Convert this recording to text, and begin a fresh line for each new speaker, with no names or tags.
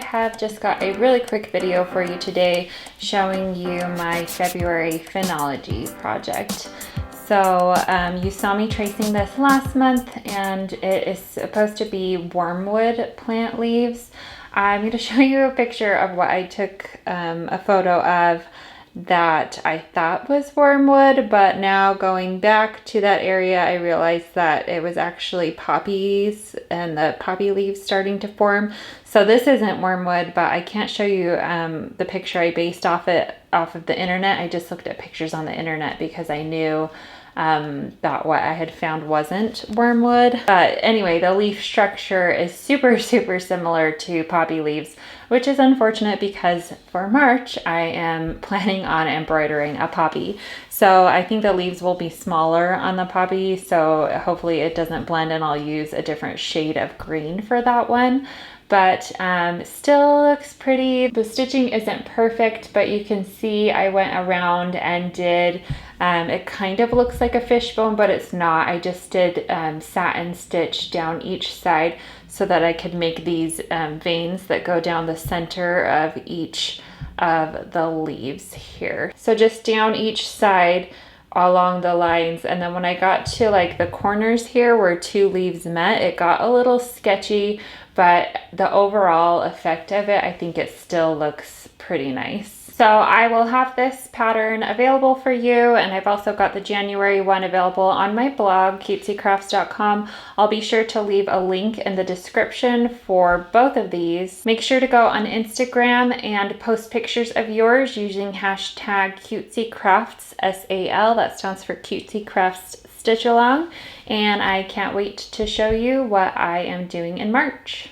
I have just got a really quick video for you today showing you my February Phenology project. So you saw me tracing this last month, and it is supposed to be wormwood plant leaves. I'm going to show you a picture of what I took a photo of that I thought was wormwood, but now going back to that area, I realized that it was actually poppies and the poppy leaves starting to form. So this isn't wormwood, but I can't show you the picture I based off of the internet. I just looked at pictures on the internet because I knew that what I had found wasn't wormwood. But anyway, the leaf structure is super similar to poppy leaves, which is unfortunate because for March I am planning on embroidering a poppy. So I think the leaves will be smaller on the poppy, so hopefully it doesn't blend, and I'll use a different shade of green for that one. But still looks pretty. The stitching isn't perfect, but you can see I went around and did, it kind of looks like a fishbone, but it's not. I just did satin stitch down each side so that I could make these veins that go down the center of each of the leaves here. So just down each side along the lines, and then when I got to like the corners here where two leaves met, it got a little sketchy, but the overall effect of it, I think it still looks pretty nice. So I will have this pattern available for you, and I've also got the January one available on my blog, cutesy-crafts.com. I'll be sure to leave a link in the description for both of these. Make sure to go on Instagram and post pictures of yours using hashtag cutesy-crafts, SAL, that stands for Cutesy Crafts Stitch Along, and I can't wait to show you what I am doing in March.